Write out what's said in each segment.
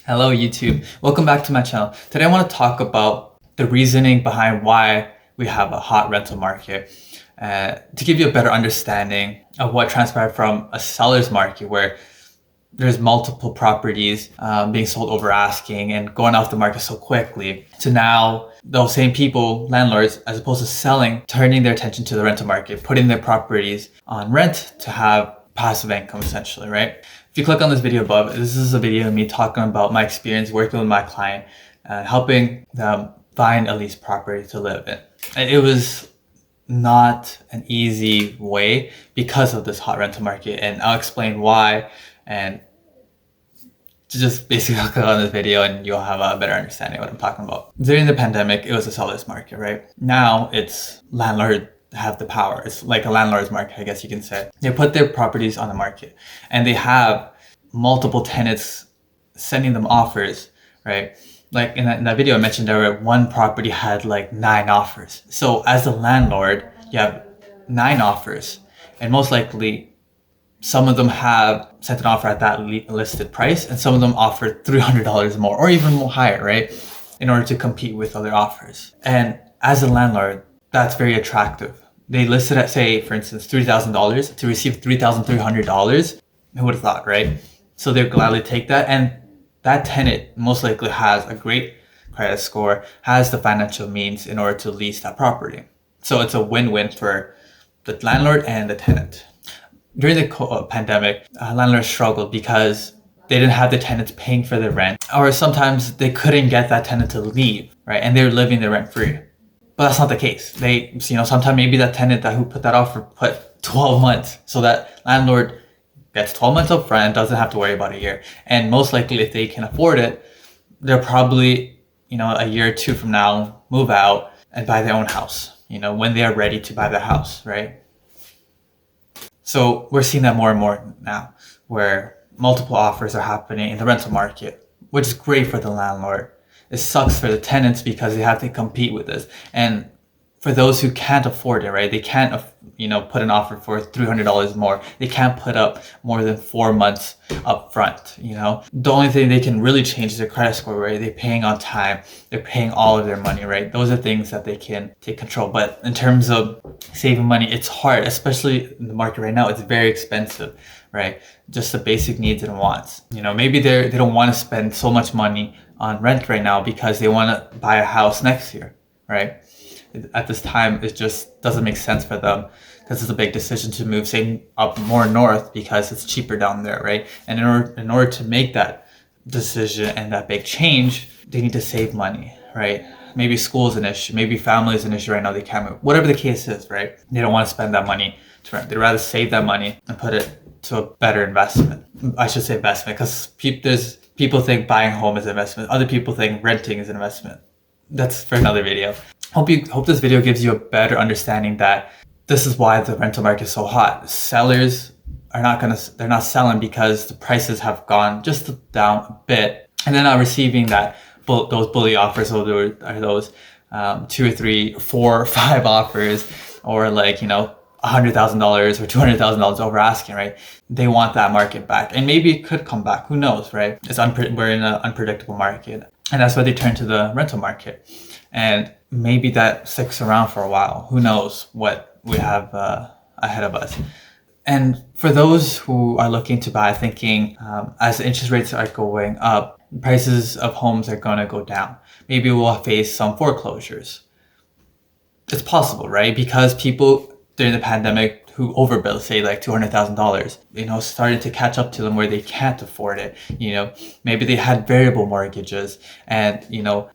Hello YouTube, welcome back to my channel. Today I want to talk about the reasoning behind why we have a hot rental market to give you a better understanding of what transpired from a seller's market where there's multiple properties being sold over asking and going off the market so quickly to now those same people, landlords, as opposed to selling, turning their attention to the rental market, putting their properties on rent to have passive income essentially, right? If you click on this video above, this is a video of me talking about my experience working with my client and helping them find a leased property to live in. It was not an easy way because of this hot rental market, and I'll explain why, and just basically click on this video and you'll have a better understanding of what I'm talking about. During the pandemic, it was a seller's market, right? Now it's landlord have the power. It's like a landlord's market, I guess you can say. They put their properties on the market and they have multiple tenants sending them offers, right? Like in that video I mentioned, there were one property had like 9 offers. So as a landlord, you have 9 offers, and most likely some of them have sent an offer at that listed price, and some of them offered $300 more or even more higher, right? In order to compete with other offers. And as a landlord, that's very attractive. They listed at, say, for instance, $3,000 to receive $3,300. Who would have thought, right? So they'll gladly take that. And that tenant most likely has a great credit score, has the financial means in order to lease that property. So it's a win-win for the landlord and the tenant. During the pandemic, landlords struggled because they didn't have the tenants paying for the rent, or sometimes they couldn't get that tenant to leave, right? And they were living there rent free. But that's not the case. They, sometimes maybe that tenant who put that offer put 12 months. So that landlord gets 12 months up front and doesn't have to worry about a year. And most likely if they can afford it, they'll probably, a year or two from now, move out and buy their own house, when they are ready to buy the house, right? So we're seeing that more and more now, where multiple offers are happening in the rental market, which is great for the landlord. It sucks for the tenants because they have to compete with this. And for those who can't afford it, right? They can't, put an offer for $300 more. They can't put up more than 4 months up front, The only thing they can really change is their credit score, right? They're paying on time. They're paying all of their money, right? Those are things that they can take control. But in terms of saving money, it's hard, especially in the market right now. It's very expensive, right? Just the basic needs and wants. Maybe they don't want to spend so much money on rent right now because they want to buy a house next year, right? At this time, it just doesn't make sense for them because it's a big decision to move, say, up more north because it's cheaper down there, right? And in order to make that decision and that big change, they need to save money, right? Maybe school is an issue, maybe family is an issue right now, they can't move. Whatever the case is, right? They don't want to spend that money to rent. They'd rather save that money and put it to a better investment. I should say investment because people think buying a home is an investment. Other people think renting is an investment. That's for another video. Hope this video gives you a better understanding that this is why the rental market is so hot. Sellers are they're not selling because the prices have gone just down a bit, and they're not receiving those bully offers, or those 2 or 3 or 4 or 5 offers, or like $100,000 or $200,000 over asking, right? They want that market back, and maybe it could come back. Who knows, right? We're in an unpredictable market, and that's why they turn to the rental market. And maybe that sticks around for a while. Who knows what we have ahead of us. And for those who are looking to buy, thinking as the interest rates are going up, prices of homes are going to go down. Maybe we'll face some foreclosures. It's possible, right? Because people during the pandemic who overbilled, say like $200,000, started to catch up to them where they can't afford it. Maybe they had variable mortgages, and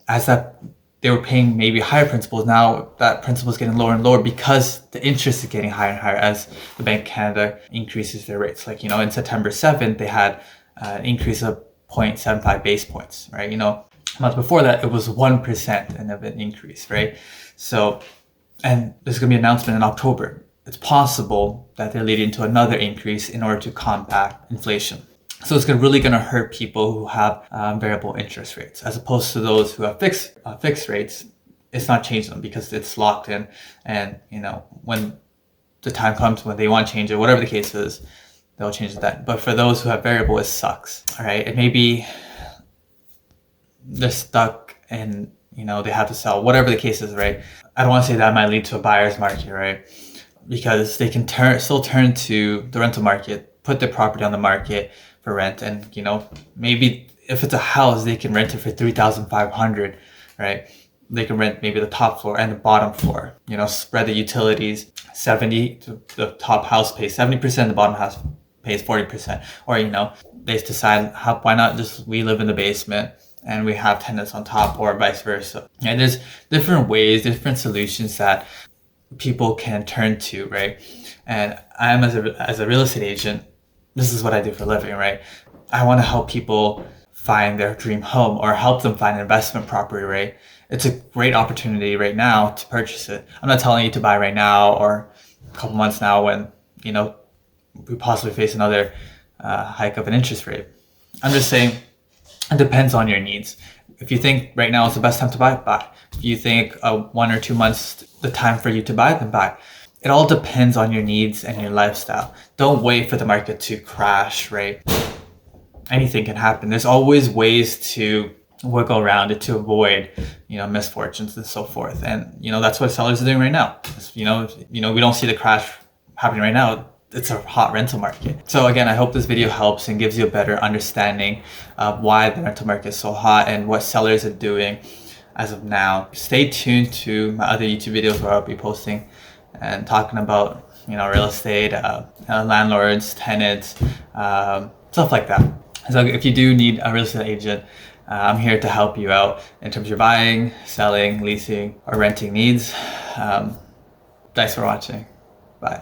as that they were paying maybe higher principals. Now that principal is getting lower and lower because the interest is getting higher and higher as the Bank of Canada increases their rates. Like, in September 7th, they had an increase of 0.75 base points, right? A month before that, it was 1% and of an increase, right? So, and there's going to be an announcement in October. It's possible that they're leading to another increase in order to combat inflation. So it's really going to hurt people who have variable interest rates, as opposed to those who have fixed rates. It's not changing them because it's locked in, and when the time comes when they want to change it, whatever the case is, they'll change that. But for those who have variable, it sucks. All right, and maybe they're stuck and, they have to sell, whatever the case is, right? I don't want to say that might lead to a buyer's market, right? Because they can still turn to the rental market, put their property on the market for rent, and maybe if it's a house, they can rent it for 3,500, right? They can rent maybe the top floor and the bottom floor. Spread the utilities. 70 to the top house pays 70%, the bottom house pays 40%. Or they decide why not just we live in the basement and we have tenants on top, or vice versa. And there's different ways, different solutions that people can turn to, right? And I'm as a real estate agent, this is what I do for a living, right? I want to help people find their dream home or help them find an investment property, right? It's a great opportunity right now to purchase it. I'm not telling you to buy right now or a couple months now when, we possibly face another hike of an interest rate. I'm just saying it depends on your needs. If you think right now is the best time to buy, buy. If you think 1 or 2 months the time for you to buy, then buy. It all depends on your needs and your lifestyle. Don't wait for the market to crash, right? Anything can happen. There's always ways to wiggle around it to avoid, misfortunes and so forth. And, that's what sellers are doing right now. We don't see the crash happening right now. It's a hot rental market. So again, I hope this video helps and gives you a better understanding of why the rental market is so hot and what sellers are doing as of now. Stay tuned to my other YouTube videos where I'll be posting and talking about, real estate, landlords, tenants, stuff like that. So if you do need a real estate agent, I'm here to help you out in terms of your buying, selling, leasing, or renting needs. Thanks for watching. Bye.